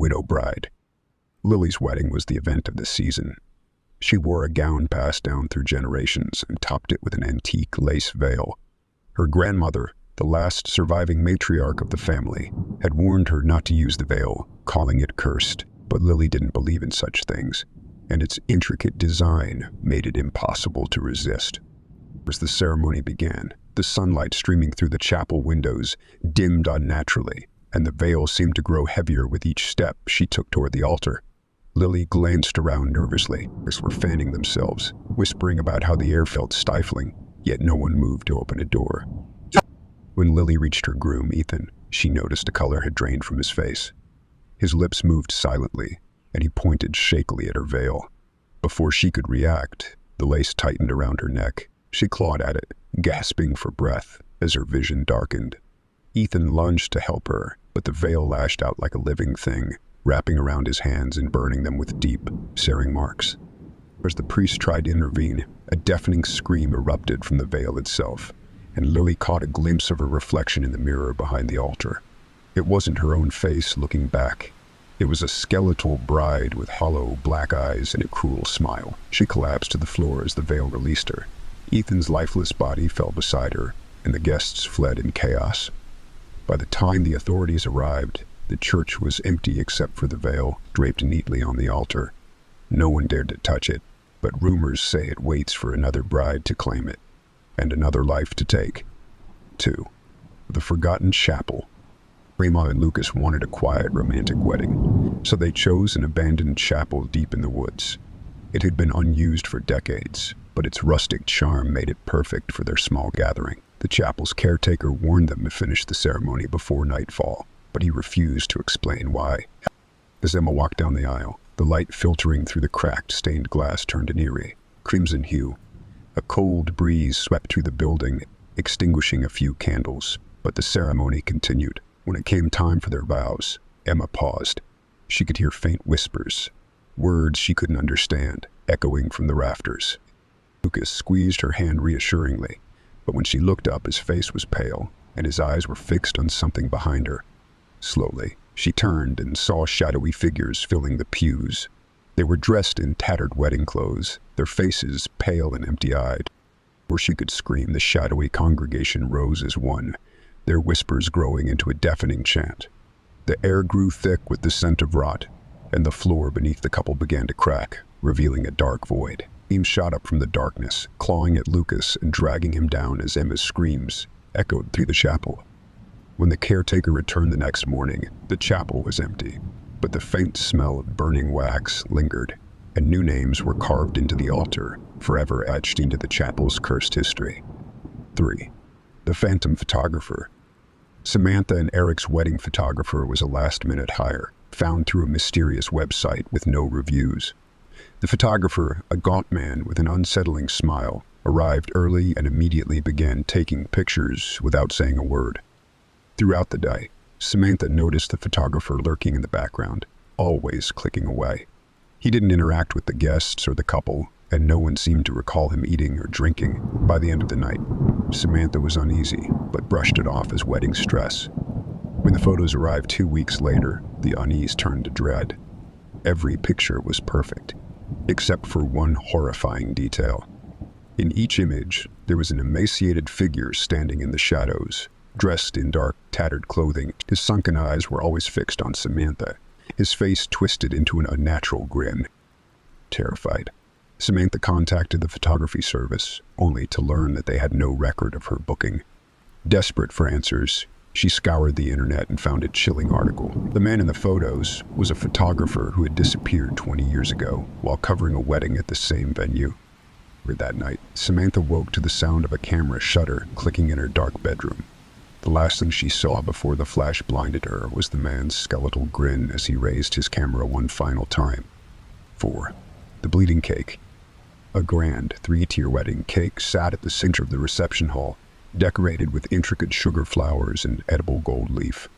widow bride. Lily's wedding was the event of the season. She wore a gown passed down through generations and topped it with an antique lace veil. Her grandmother, the last surviving matriarch of the family, had warned her not to use the veil, calling it cursed, but Lily didn't believe in such things, and its intricate design made it impossible to resist. As the ceremony began, the sunlight streaming through the chapel windows dimmed unnaturally, and the veil seemed to grow heavier with each step she took toward the altar. Lily glanced around nervously, as were fanning themselves, whispering about how the air felt stifling, yet no one moved to open a door. When Lily reached her groom, Ethan, she noticed the color had drained from his face. His lips moved silently, and he pointed shakily at her veil. Before she could react, the lace tightened around her neck. She clawed at it, gasping for breath as her vision darkened. Ethan lunged to help her, but the veil lashed out like a living thing, wrapping around his hands and burning them with deep, searing marks. As the priest tried to intervene, a deafening scream erupted from the veil itself, and Lily caught a glimpse of her reflection in the mirror behind the altar. It wasn't her own face looking back. It was a skeletal bride with hollow black eyes and a cruel smile. She collapsed to the floor as the veil released her. Ethan's lifeless body fell beside her, and the guests fled in chaos. By the time the authorities arrived, the church was empty except for the veil draped neatly on the altar. No one dared to touch it, but rumors say it waits for another bride to claim it, and another life to take. 2. The Forgotten Chapel. Rima and Lucas wanted a quiet, romantic wedding, so they chose an abandoned chapel deep in the woods. It had been unused for decades, but its rustic charm made it perfect for their small gathering. The chapel's caretaker warned them to finish the ceremony before nightfall, but he refused to explain why. As Emma walked down the aisle, the light filtering through the cracked, stained glass turned an eerie, crimson hue. A cold breeze swept through the building, extinguishing a few candles, but the ceremony continued. When it came time for their vows, Emma paused. She could hear faint whispers, words she couldn't understand, echoing from the rafters. Lucas squeezed her hand reassuringly, but when she looked up, his face was pale, and his eyes were fixed on something behind her. Slowly, she turned and saw shadowy figures filling the pews. They were dressed in tattered wedding clothes, their faces pale and empty-eyed. Before she could scream, the shadowy congregation rose as one, their whispers growing into a deafening chant. The air grew thick with the scent of rot, and the floor beneath the couple began to crack, revealing a dark void. Beams shot up from the darkness, clawing at Lucas and dragging him down as Emma's screams echoed through the chapel. When the caretaker returned the next morning, the chapel was empty, but the faint smell of burning wax lingered, and new names were carved into the altar, forever etched into the chapel's cursed history. 3. The Phantom Photographer. Samantha and Eric's wedding photographer was a last-minute hire, found through a mysterious website with no reviews. The photographer, a gaunt man with an unsettling smile, arrived early and immediately began taking pictures without saying a word. Throughout the day, Samantha noticed the photographer lurking in the background, always clicking away. He didn't interact with the guests or the couple, and no one seemed to recall him eating or drinking. By the end of the night, Samantha was uneasy, but brushed it off as wedding stress. When the photos arrived 2 weeks later, the unease turned to dread. Every picture was perfect, except for one horrifying detail. In each image, there was an emaciated figure standing in the shadows, dressed in dark, tattered clothing. His sunken eyes were always fixed on Samantha, his face twisted into an unnatural grin. Terrified, Samantha contacted the photography service, only to learn that they had no record of her booking. Desperate for answers, she scoured the internet and found a chilling article. The man in the photos was a photographer who had disappeared 20 years ago while covering a wedding at the same venue. That night, Samantha woke to the sound of a camera shutter clicking in her dark bedroom. The last thing she saw before the flash blinded her was the man's skeletal grin as he raised his camera one final time. 4. The Bleeding Cake. A grand 3-tier wedding cake sat at the center of the reception hall, decorated with intricate sugar flowers and edible gold leaf.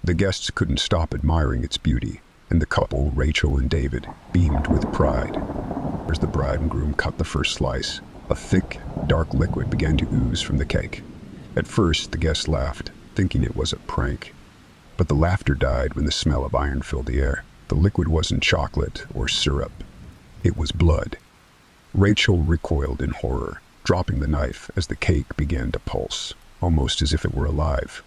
The guests couldn't stop admiring its beauty, and the couple, Rachel and David, beamed with pride. As the bride and groom cut the first slice, a thick, dark liquid began to ooze from the cake. At first, the guests laughed, thinking it was a prank. But the laughter died when the smell of iron filled the air. The liquid wasn't chocolate or syrup. It was blood. Rachel recoiled in horror, dropping the knife as the cake began to pulse, almost as if it were alive.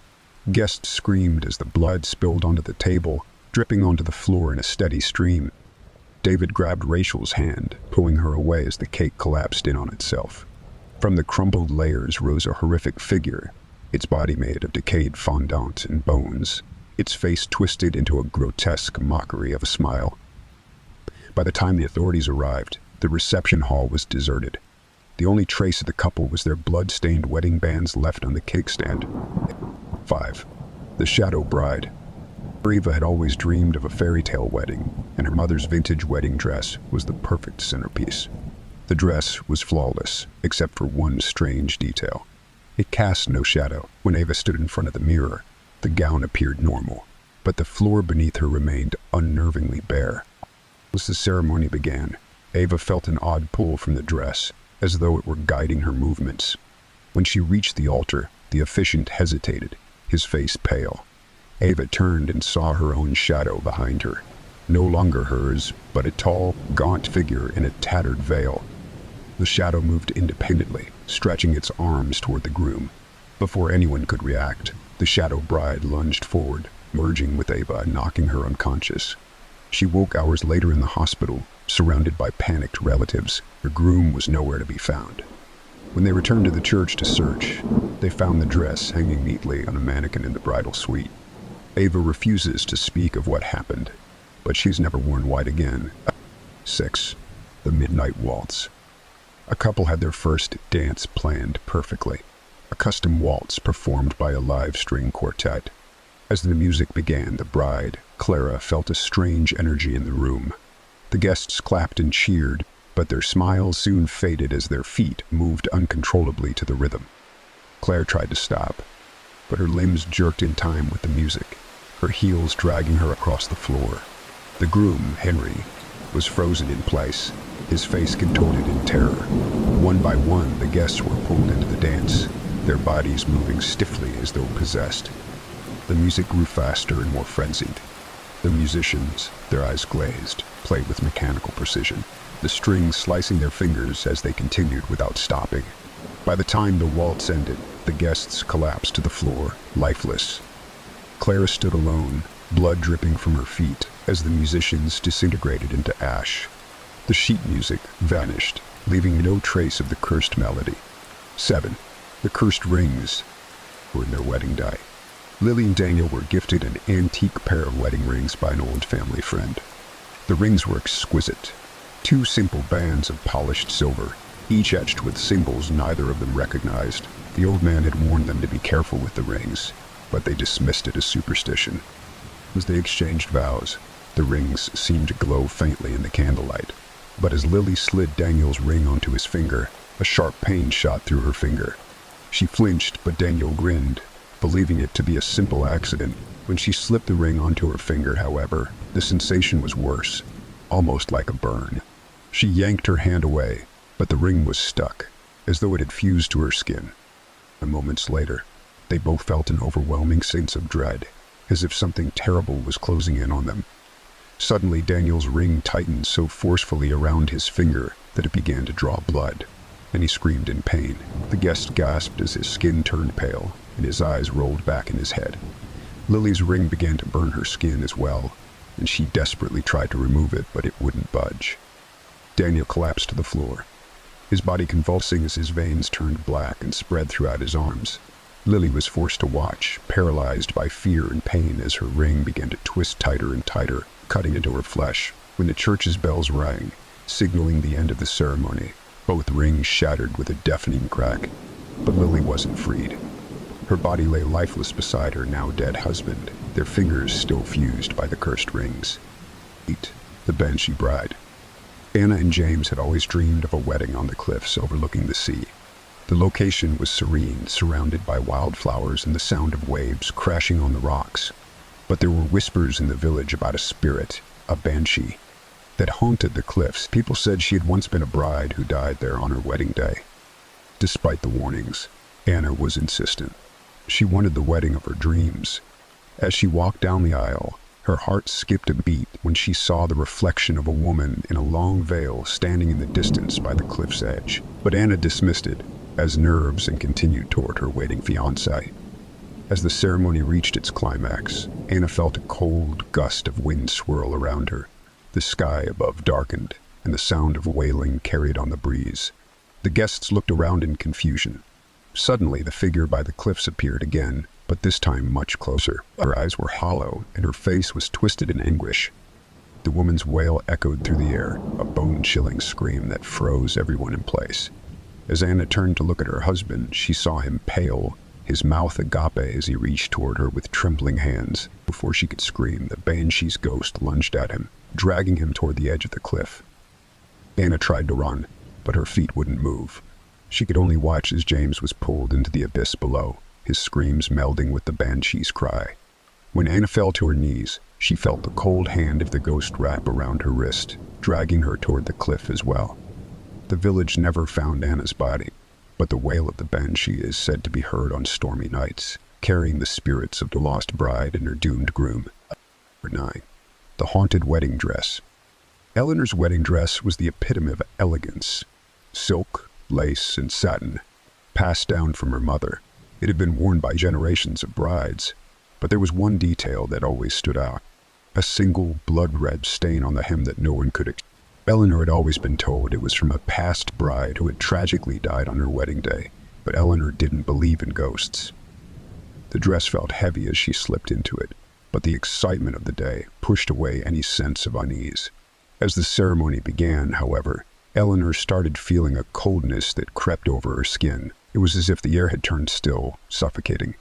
Guests screamed as the blood spilled onto the table, dripping onto the floor in a steady stream. David grabbed Rachel's hand, pulling her away as the cake collapsed in on itself. From the crumbled layers rose a horrific figure, its body made of decayed fondant and bones, its face twisted into a grotesque mockery of a smile. By the time the authorities arrived, the reception hall was deserted. The only trace of the couple was their blood-stained wedding bands left on the cake stand. 5. The Shadow Bride. Eva had always dreamed of a fairy tale wedding, and her mother's vintage wedding dress was the perfect centerpiece. The dress was flawless, except for one strange detail. It cast no shadow. When Eva stood in front of the mirror, the gown appeared normal, but the floor beneath her remained unnervingly bare. As the ceremony began, Eva felt an odd pull from the dress, as though it were guiding her movements. When she reached the altar, the officiant hesitated, his face pale. Eva turned and saw her own shadow behind her. No longer hers, but a tall, gaunt figure in a tattered veil. The shadow moved independently, stretching its arms toward the groom. Before anyone could react, the shadow bride lunged forward, merging with Eva and knocking her unconscious. She woke hours later in the hospital, surrounded by panicked relatives. Her groom was nowhere to be found. When they returned to the church to search, they found the dress hanging neatly on a mannequin in the bridal suite. Eva refuses to speak of what happened, but she's never worn white again. 6. The Midnight Waltz. A couple had their first dance planned perfectly. A custom waltz performed by a live string quartet. As the music began, the bride, Clara, felt a strange energy in the room. The guests clapped and cheered, but their smiles soon faded as their feet moved uncontrollably to the rhythm. Claire tried to stop, but her limbs jerked in time with the music, her heels dragging her across the floor. The groom, Henry, was frozen in place, his face contorted in terror. One by one, the guests were pulled into the dance, their bodies moving stiffly as though possessed. The music grew faster and more frenzied. The musicians, their eyes glazed, played with mechanical precision, the strings slicing their fingers as they continued without stopping. By the time the waltz ended, the guests collapsed to the floor, lifeless. Clara stood alone, blood dripping from her feet, as the musicians disintegrated into ash. The sheet music vanished, leaving no trace of the cursed melody. 7. The Cursed Rings were in their wedding day. Lily and Daniel were gifted an antique pair of wedding rings by an old family friend. The rings were exquisite. 2 simple bands of polished silver, each etched with symbols neither of them recognized. The old man had warned them to be careful with the rings, but they dismissed it as superstition. As they exchanged vows, the rings seemed to glow faintly in the candlelight. But as Lily slid Daniel's ring onto his finger, a sharp pain shot through her finger. She flinched, but Daniel grinned, believing it to be a simple accident. When she slipped the ring onto her finger, however, the sensation was worse, almost like a burn. She yanked her hand away, but the ring was stuck, as though it had fused to her skin. Moments later, they both felt an overwhelming sense of dread, as if something terrible was closing in on them. Suddenly, Daniel's ring tightened so forcefully around his finger that it began to draw blood, and he screamed in pain. The guest gasped as his skin turned pale, and his eyes rolled back in his head. Lily's ring began to burn her skin as well, and she desperately tried to remove it, but it wouldn't budge. Daniel collapsed to the floor, his body convulsing as his veins turned black and spread throughout his arms. Lily was forced to watch, paralyzed by fear and pain as her ring began to twist tighter and tighter, cutting into her flesh. When the church's bells rang, signaling the end of the ceremony, both rings shattered with a deafening crack. But Lily wasn't freed. Her body lay lifeless beside her now dead husband, their fingers still fused by the cursed rings. 8. The Banshee Bride. Anna and James had always dreamed of a wedding on the cliffs overlooking the sea. The location was serene, surrounded by wildflowers and the sound of waves crashing on the rocks. But there were whispers in the village about a spirit, a banshee, that haunted the cliffs. People said she had once been a bride who died there on her wedding day. Despite the warnings, Anna was insistent. She wanted the wedding of her dreams. As she walked down the aisle, Her heart skipped a beat when she saw the reflection of a woman in a long veil standing in the distance by the cliff's edge. But Anna dismissed it as nerves and continued toward her waiting fiancé. As the ceremony reached its climax, Anna felt a cold gust of wind swirl around her. The sky above darkened, and the sound of wailing carried on the breeze. The guests looked around in confusion. Suddenly, the figure by the cliffs appeared again, but this time much closer. Her eyes were hollow, and her face was twisted in anguish. The woman's wail echoed through the air, a bone-chilling scream that froze everyone in place. As Anna turned to look at her husband, she saw him pale, his mouth agape as he reached toward her with trembling hands. Before she could scream, the banshee's ghost lunged at him, dragging him toward the edge of the cliff. Anna tried to run, but her feet wouldn't move. She could only watch as James was pulled into the abyss below, his screams melding with the banshee's cry. When Anna fell to her knees, she felt the cold hand of the ghost wrap around her wrist, dragging her toward the cliff as well. The village never found Anna's body, but the wail of the banshee is said to be heard on stormy nights, carrying the spirits of the lost bride and her doomed groom. 9. The haunted wedding dress. Eleanor's wedding dress was the epitome of elegance. Silk, lace, and satin, passed down from her mother. It had been worn by generations of brides, but there was one detail that always stood out. A single blood-red stain on the hem that no one could Eleanor had always been told it was from a past bride who had tragically died on her wedding day, but Eleanor didn't believe in ghosts. The dress felt heavy as she slipped into it, but the excitement of the day pushed away any sense of unease. As the ceremony began, however, Eleanor started feeling a coldness that crept over her skin. It was as if the air had turned still, suffocating.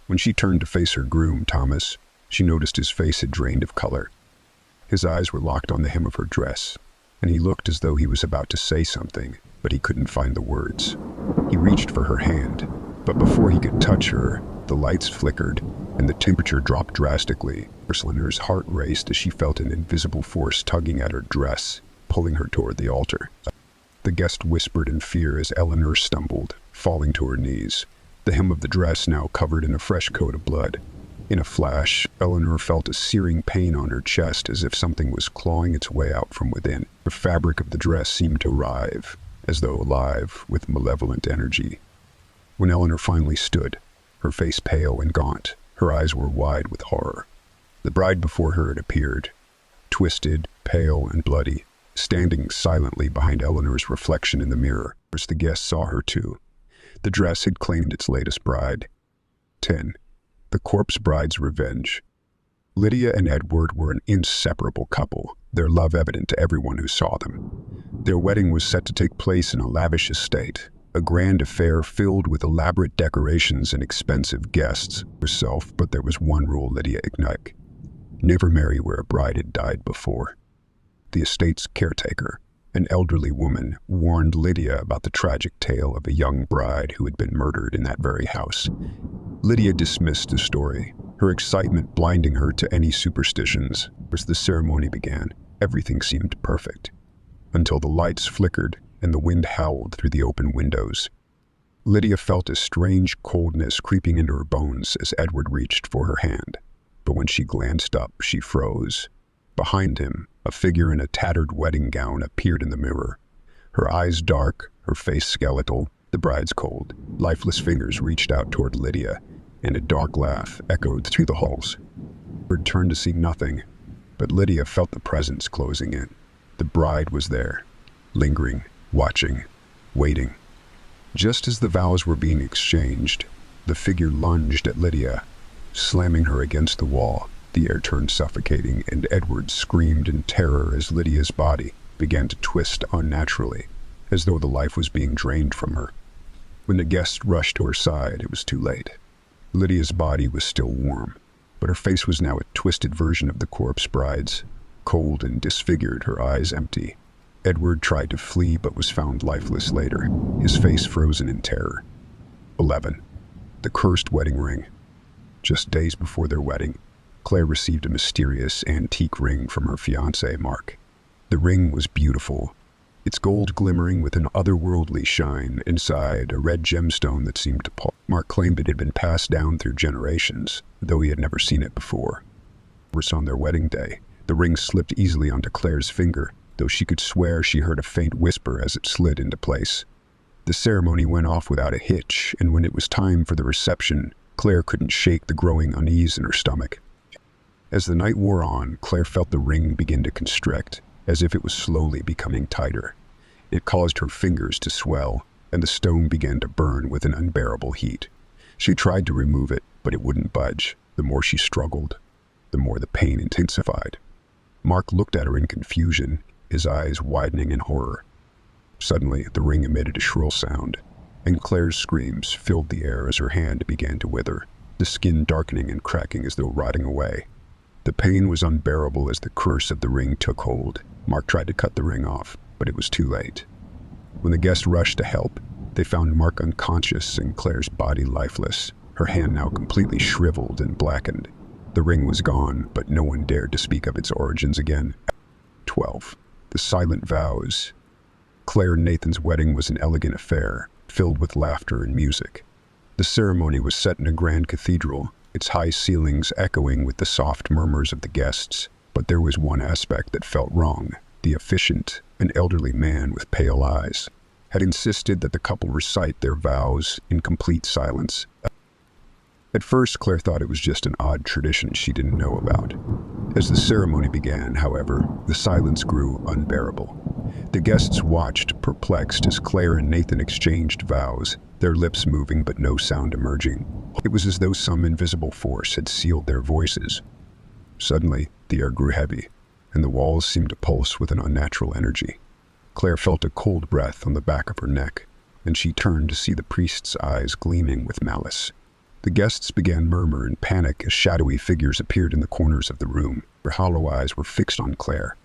When she turned to face her groom, Thomas, she noticed his face had drained of color. His eyes were locked on the hem of her dress, and he looked as though he was about to say something, but he couldn't find the words. He reached for her hand, but before he could touch her, the lights flickered, and the temperature dropped drastically. Eleanor's heart raced as she felt an invisible force tugging at her dress, pulling her toward the altar. The guest whispered in fear as Eleanor stumbled, falling to her knees, the hem of the dress now covered in a fresh coat of blood. In a flash, Eleanor felt a searing pain on her chest as if something was clawing its way out from within. The fabric of the dress seemed to writhe, as though alive with malevolent energy. When Eleanor finally stood, her face pale and gaunt, her eyes were wide with horror. The bride before her had appeared, twisted, pale, and bloody, standing silently behind Eleanor's reflection in the mirror. As the guests saw her too, the dress had claimed its latest bride. 10. The corpse bride's revenge. Lydia and Edward were an inseparable couple, their love evident to everyone who saw them. Their wedding was set to take place in a lavish estate, a grand affair filled with elaborate decorations and expensive guests. Herself, but there was one rule Lydia ignored: never marry where a bride had died before. The estate's caretaker, an elderly woman, warned Lydia about the tragic tale of a young bride who had been murdered in that very house. Lydia dismissed the story, her excitement blinding her to any superstitions. As the ceremony began, everything seemed perfect, until the lights flickered and the wind howled through the open windows. Lydia felt a strange coldness creeping into her bones as Edward reached for her hand, but when she glanced up, she froze. Behind him, a figure in a tattered wedding gown appeared in the mirror. Her eyes dark, her face skeletal, the bride's cold, lifeless fingers reached out toward Lydia, and a dark laugh echoed through the halls. Edward turned to see nothing, but Lydia felt the presence closing in. The bride was there, lingering, watching, waiting. Just as the vows were being exchanged, the figure lunged at Lydia, slamming her against the wall. The air turned suffocating, and Edward screamed in terror as Lydia's body began to twist unnaturally, as though the life was being drained from her. When the guests rushed to her side, it was too late. Lydia's body was still warm, but her face was now a twisted version of the corpse bride's, cold and disfigured, her eyes empty. Edward tried to flee but was found lifeless later, his face frozen in terror. 11. The cursed wedding ring. Just days before their wedding, Claire received a mysterious antique ring from her fiancé, Mark. The ring was beautiful, its gold glimmering with an otherworldly shine, inside a red gemstone that seemed to pulse. Mark claimed it had been passed down through generations, though he had never seen it before. On their wedding day, the ring slipped easily onto Claire's finger, though she could swear she heard a faint whisper as it slid into place. The ceremony went off without a hitch, and when it was time for the reception, Claire couldn't shake the growing unease in her stomach. As the night wore on, Claire felt the ring begin to constrict, as if it was slowly becoming tighter. It caused her fingers to swell, and the stone began to burn with an unbearable heat. She tried to remove it, but it wouldn't budge. The more she struggled, the more the pain intensified. Mark looked at her in confusion, his eyes widening in horror. Suddenly, the ring emitted a shrill sound, and Claire's screams filled the air as her hand began to wither, the skin darkening and cracking as though rotting away. The pain was unbearable as the curse of the ring took hold. Mark tried to cut the ring off, but it was too late. When the guests rushed to help, they found Mark unconscious and Claire's body lifeless, her hand now completely shriveled and blackened. The ring was gone, but no one dared to speak of its origins again. 12. The silent vows. Claire and Nathan's wedding was an elegant affair, filled with laughter and music. The ceremony was set in a grand cathedral, its high ceilings echoing with the soft murmurs of the guests. But there was one aspect that felt wrong. The officiant, an elderly man with pale eyes, had insisted that the couple recite their vows in complete silence. At first, Claire thought it was just an odd tradition she didn't know about. As the ceremony began, however, the silence grew unbearable. The guests watched, perplexed, as Claire and Nathan exchanged vows, their lips moving but no sound emerging. It was as though some invisible force had sealed their voices. Suddenly, the air grew heavy, and the walls seemed to pulse with an unnatural energy. Claire felt a cold breath on the back of her neck, and she turned to see the priest's eyes gleaming with malice. The guests began murmur in panic as shadowy figures appeared in the corners of the room. Their hollow eyes were fixed on Claire.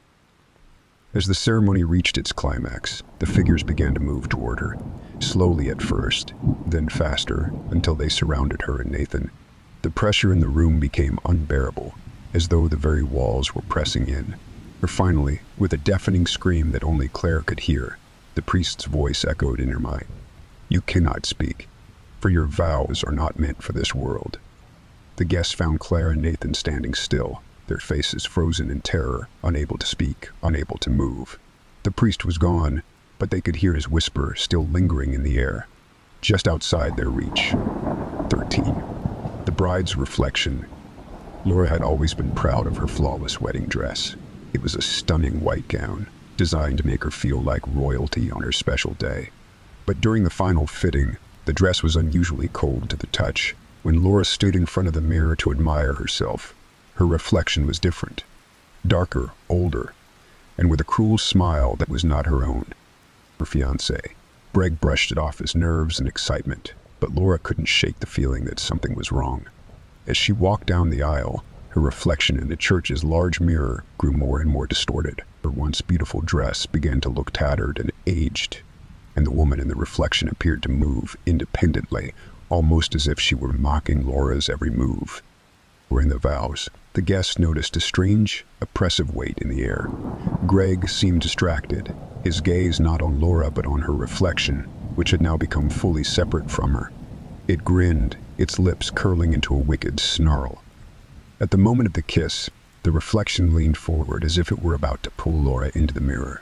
As the ceremony reached its climax, the figures began to move toward her, slowly at first, then faster, until they surrounded her and Nathan. The pressure in the room became unbearable, as though the very walls were pressing in. Or finally, with a deafening scream that only Claire could hear, the priest's voice echoed in her mind. "You cannot speak, for your vows are not meant for this world." The guests found Claire and Nathan standing still, their faces frozen in terror, unable to speak, unable to move. The priest was gone, but they could hear his whisper still lingering in the air, just outside their reach. 13. The bride's reflection. Laura had always been proud of her flawless wedding dress. It was a stunning white gown, designed to make her feel like royalty on her special day. But during the final fitting, the dress was unusually cold to the touch. When Laura stood in front of the mirror to admire herself, her reflection was different. Darker, older, and with a cruel smile that was not her own. Her fiancé. Greg brushed it off as nerves and excitement, but Laura couldn't shake the feeling that something was wrong. As she walked down the aisle, her reflection in the church's large mirror grew more and more distorted. Her once beautiful dress began to look tattered and aged, and the woman in the reflection appeared to move independently, almost as if she were mocking Laura's every move. During the vows, the guests noticed a strange, oppressive weight in the air. Greg seemed distracted, his gaze not on Laura but on her reflection, which had now become fully separate from her. It grinned, its lips curling into a wicked snarl. At the moment of the kiss, the reflection leaned forward as if it were about to pull Laura into the mirror.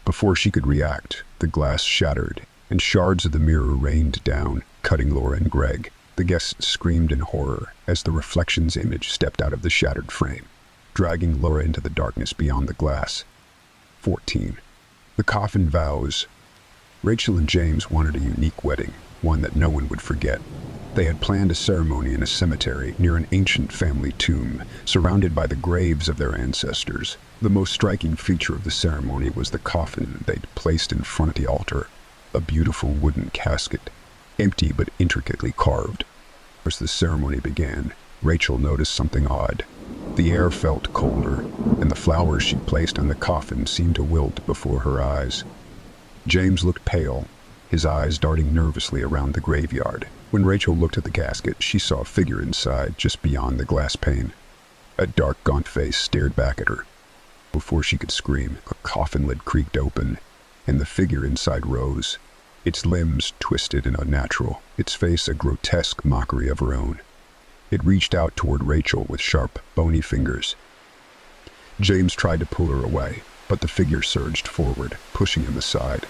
Before she could react, the glass shattered, and shards of the mirror rained down, cutting Laura and Greg. The guests screamed in horror as the reflection's image stepped out of the shattered frame, dragging Laura into the darkness beyond the glass. 14. The coffin vows. Rachel and James wanted a unique wedding, one that no one would forget. They had planned a ceremony in a cemetery near an ancient family tomb, surrounded by the graves of their ancestors. The most striking feature of the ceremony was the coffin they'd placed in front of the altar, a beautiful wooden casket, empty but intricately carved. As the ceremony began, Rachel noticed something odd. The air felt colder, and the flowers she placed on the coffin seemed to wilt before her eyes. James looked pale, his eyes darting nervously around the graveyard. When Rachel looked at the casket, she saw a figure inside, just beyond the glass pane. A dark, gaunt face stared back at her. Before she could scream, a coffin lid creaked open, and the figure inside rose, its limbs twisted and unnatural, its face a grotesque mockery of her own. It reached out toward Rachel with sharp, bony fingers. James tried to pull her away, but the figure surged forward, pushing him aside.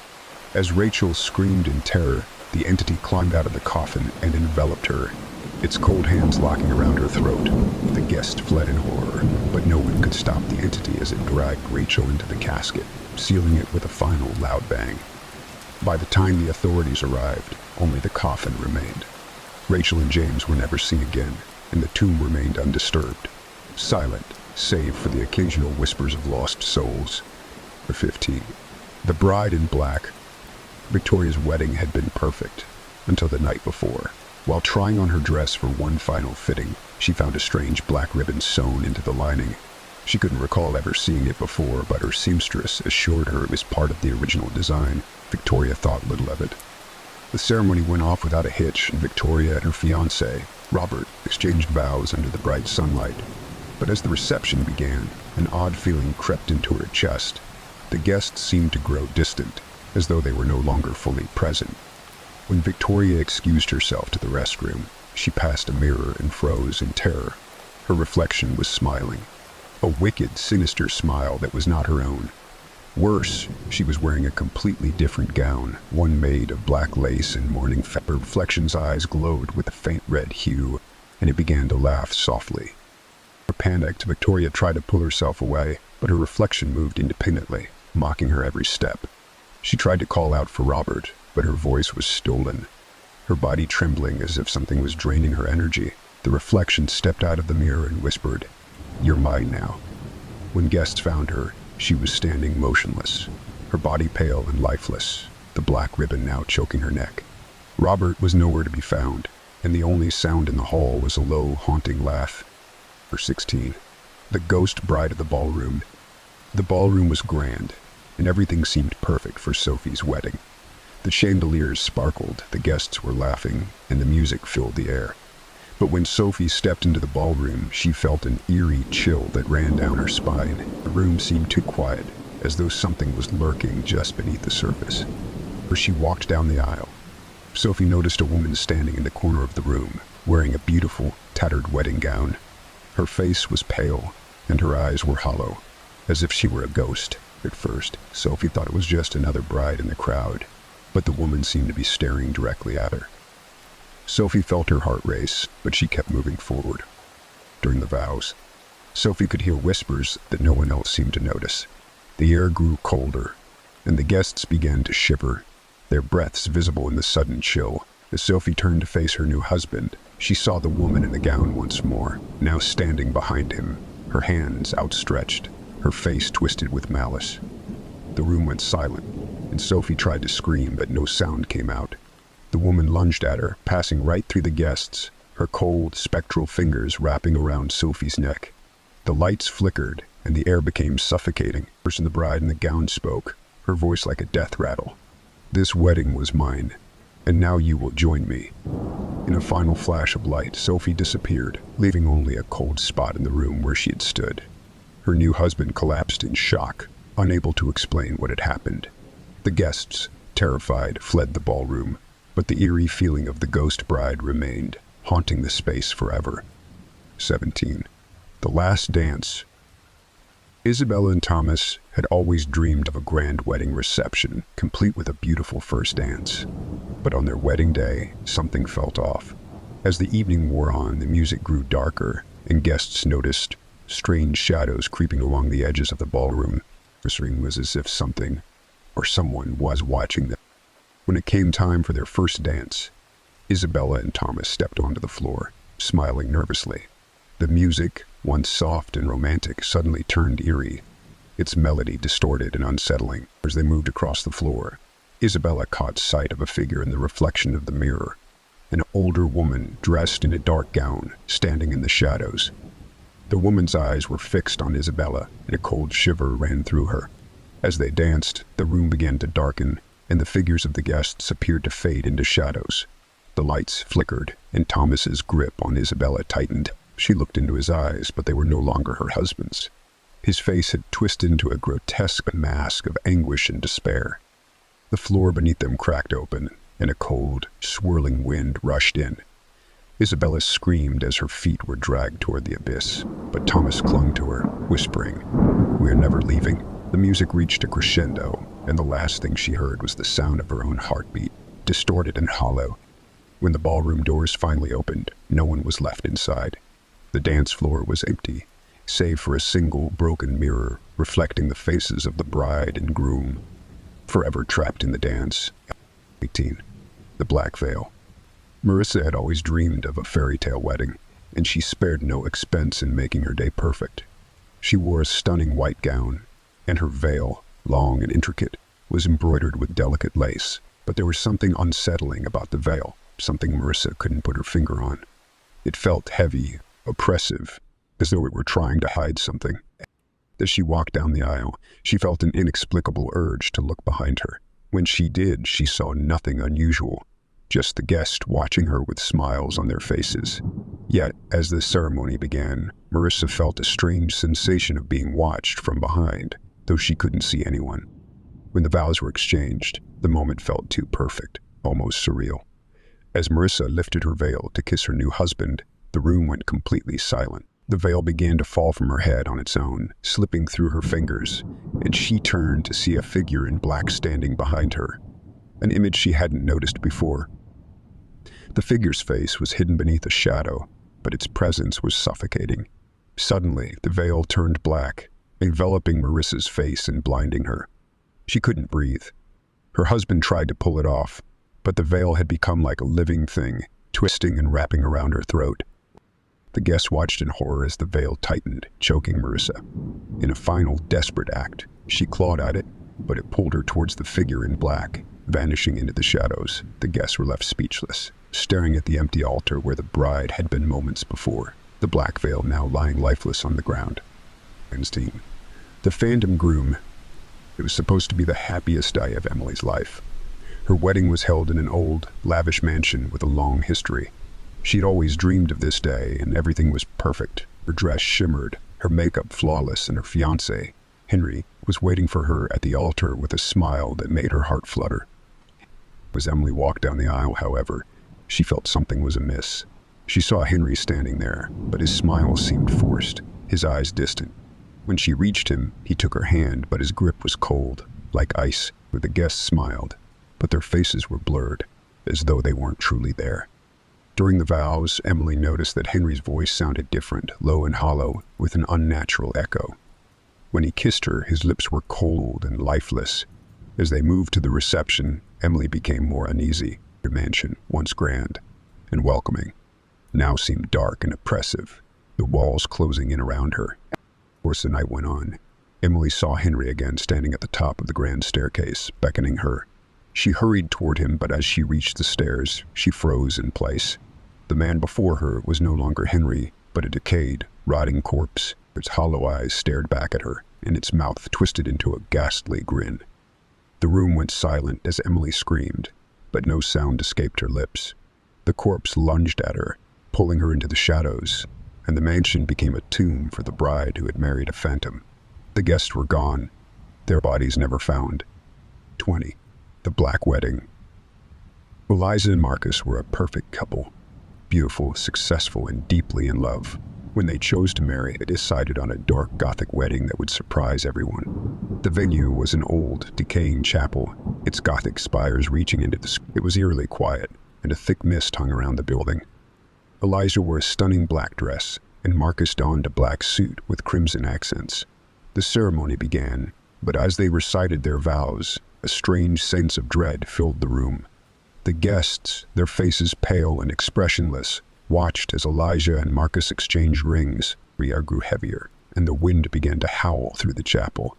As Rachel screamed in terror, the entity climbed out of the coffin and enveloped her, its cold hands locking around her throat. The guest fled in horror, but no one could stop the entity as it dragged Rachel into the casket, sealing it with a final loud bang. By the time the authorities arrived, only the coffin remained. Rachel and James were never seen again, and the tomb remained undisturbed, silent, save for the occasional whispers of lost souls. 15. The bride in black. Victoria's wedding had been perfect, until the night before. While trying on her dress for one final fitting, she found a strange black ribbon sewn into the lining. She couldn't recall ever seeing it before, but her seamstress assured her it was part of the original design. Victoria thought little of it. The ceremony went off without a hitch, and Victoria and her fiancé, Robert, exchanged vows under the bright sunlight. But as the reception began, an odd feeling crept into her chest. The guests seemed to grow distant, as though they were no longer fully present. When Victoria excused herself to the restroom, she passed a mirror and froze in terror. Her reflection was smiling, a wicked, sinister smile that was not her own. Worse, she was wearing a completely different gown, one made of black lace and mourning feather. Her reflection's eyes glowed with a faint red hue, and it began to laugh softly. Panicked, Victoria tried to pull herself away, but her reflection moved independently, mocking her every step. She tried to call out for Robert, but her voice was stolen. Her body trembling as if something was draining her energy, the reflection stepped out of the mirror and whispered, "You're mine now." When guests found her, she was standing motionless, her body pale and lifeless, the black ribbon now choking her neck. Robert was nowhere to be found, and the only sound in the hall was a low, haunting laugh. 16. The ghost bride of the ballroom. The ballroom was grand, and everything seemed perfect for Sophie's wedding. The chandeliers sparkled, the guests were laughing, and the music filled the air. But when Sophie stepped into the ballroom, she felt an eerie chill that ran down her spine. The room seemed too quiet, as though something was lurking just beneath the surface. As she walked down the aisle, Sophie noticed a woman standing in the corner of the room, wearing a beautiful, tattered wedding gown. Her face was pale, and her eyes were hollow, as if she were a ghost. At first, Sophie thought it was just another bride in the crowd, but the woman seemed to be staring directly at her. Sophie felt her heart race, but she kept moving forward. During the vows, Sophie could hear whispers that no one else seemed to notice. The air grew colder, and the guests began to shiver, their breaths visible in the sudden chill. As Sophie turned to face her new husband, she saw the woman in the gown once more, now standing behind him, her hands outstretched, her face twisted with malice. The room went silent, and Sophie tried to scream, but no sound came out. The woman lunged at her, passing right through the guests, her cold, spectral fingers wrapping around Sophie's neck. The lights flickered, and the air became suffocating. The person, the bride in the gown, spoke, her voice like a death rattle. "This wedding was mine, and now you will join me." In a final flash of light, Sophie disappeared, leaving only a cold spot in the room where she had stood. Her new husband collapsed in shock, unable to explain what had happened. The guests, terrified, fled the ballroom, but the eerie feeling of the ghost bride remained, haunting the space forever. 17. The Last Dance. Isabella and Thomas had always dreamed of a grand wedding reception, complete with a beautiful first dance. But on their wedding day, something felt off. As the evening wore on, the music grew darker, and guests noticed strange shadows creeping along the edges of the ballroom. It was as if something or someone was watching them. When it came time for their first dance, Isabella and Thomas stepped onto the floor, smiling nervously. The music, once soft and romantic, suddenly turned eerie, its melody distorted and unsettling. As they moved across the floor, Isabella caught sight of a figure in the reflection of the mirror, an older woman dressed in a dark gown, standing in the shadows. The woman's eyes were fixed on Isabella, and a cold shiver ran through her. As they danced, the room began to darken, and the figures of the guests appeared to fade into shadows. The lights flickered, and Thomas's grip on Isabella tightened. She looked into his eyes, but they were no longer her husband's. His face had twisted into a grotesque mask of anguish and despair. The floor beneath them cracked open, and a cold, swirling wind rushed in. Isabella screamed as her feet were dragged toward the abyss, but Thomas clung to her, whispering, "We are never leaving." The music reached a crescendo, and the last thing she heard was the sound of her own heartbeat, distorted and hollow. When the ballroom doors finally opened, no one was left inside. The dance floor was empty, save for a single broken mirror reflecting the faces of the bride and groom, forever trapped in the dance. 18. The Black Veil. Marissa had always dreamed of a fairy tale wedding, and she spared no expense in making her day perfect. She wore a stunning white gown, and her veil, long and intricate, was embroidered with delicate lace. But there was something unsettling about the veil, something Marissa couldn't put her finger on. It felt heavy, oppressive, as though it were trying to hide something. As she walked down the aisle, she felt an inexplicable urge to look behind her. When she did, she saw nothing unusual, just the guests watching her with smiles on their faces. Yet, as the ceremony began, Marissa felt a strange sensation of being watched from behind, though she couldn't see anyone. When the vows were exchanged, the moment felt too perfect, almost surreal. As Marissa lifted her veil to kiss her new husband, the room went completely silent. The veil began to fall from her head on its own, slipping through her fingers, and she turned to see a figure in black standing behind her, an image she hadn't noticed before. The figure's face was hidden beneath a shadow, but its presence was suffocating. Suddenly, the veil turned black, enveloping Marissa's face and blinding her. She couldn't breathe. Her husband tried to pull it off, but the veil had become like a living thing, twisting and wrapping around her throat. The guests watched in horror as the veil tightened, choking Marissa. In a final, desperate act, she clawed at it, but it pulled her towards the figure in black, vanishing into the shadows. The guests were left speechless, staring at the empty altar where the bride had been moments before, the black veil now lying lifeless on the ground. The phantom groom. It was supposed to be the happiest day of Emily's life. Her wedding was held in an old, lavish mansion with a long history. She'd always dreamed of this day, and everything was perfect. Her dress shimmered, her makeup flawless, and her fiancé, Henry, was waiting for her at the altar with a smile that made her heart flutter. As Emily walked down the aisle, however, she felt something was amiss. She saw Henry standing there, but his smile seemed forced, his eyes distant. When she reached him, he took her hand, but his grip was cold, like ice. The guests smiled, but their faces were blurred, as though they weren't truly there. During the vows, Emily noticed that Henry's voice sounded different, low and hollow, with an unnatural echo. When he kissed her, his lips were cold and lifeless. As they moved to the reception, Emily became more uneasy. Her mansion, once grand and welcoming, now seemed dark and oppressive, the walls closing in around her. Of course, the night went on. Emily saw Henry again standing at the top of the grand staircase, beckoning her. She hurried toward him, but as she reached the stairs, she froze in place. The man before her was no longer Henry, but a decayed, rotting corpse. Its hollow eyes stared back at her, and its mouth twisted into a ghastly grin. The room went silent as Emily screamed, but no sound escaped her lips. The corpse lunged at her, pulling her into the shadows, and the mansion became a tomb for the bride who had married a phantom. The guests were gone, their bodies never found. 20. The Black Wedding. Eliza and Marcus were a perfect couple. Beautiful, successful, and deeply in love. When they chose to marry, they decided on a dark Gothic wedding that would surprise everyone. The venue was an old, decaying chapel, its Gothic spires reaching into the sky. It was eerily quiet, and a thick mist hung around the building. Eliza wore a stunning black dress, and Marcus donned a black suit with crimson accents. The ceremony began, but as they recited their vows, a strange sense of dread filled the room. The guests, their faces pale and expressionless, watched as Elijah and Marcus exchanged rings. The air grew heavier, and the wind began to howl through the chapel.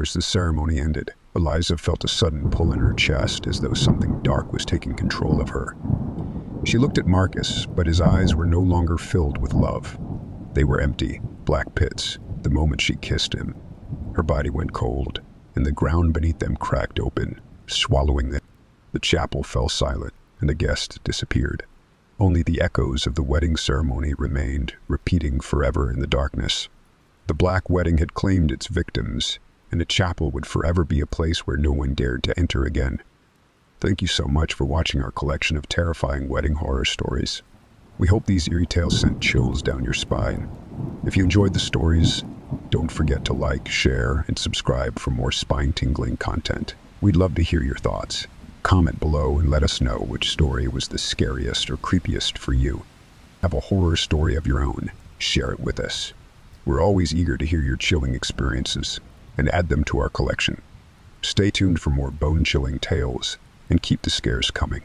As the ceremony ended, Eliza felt a sudden pull in her chest as though something dark was taking control of her. She looked at Marcus, but his eyes were no longer filled with love. They were empty, black pits, the moment she kissed him. Her body went cold, and the ground beneath them cracked open, swallowing them. The chapel fell silent, and the guests disappeared. Only the echoes of the wedding ceremony remained, repeating forever in the darkness. The Black Wedding had claimed its victims, and the chapel would forever be a place where no one dared to enter again. Thank you so much for watching our collection of terrifying wedding horror stories. We hope these eerie tales sent chills down your spine. If you enjoyed the stories, don't forget to like, share, and subscribe for more spine-tingling content. We'd love to hear your thoughts. Comment below and let us know which story was the scariest or creepiest for you. Have a horror story of your own? Share it with us. We're always eager to hear your chilling experiences and add them to our collection. Stay tuned for more bone-chilling tales and keep the scares coming.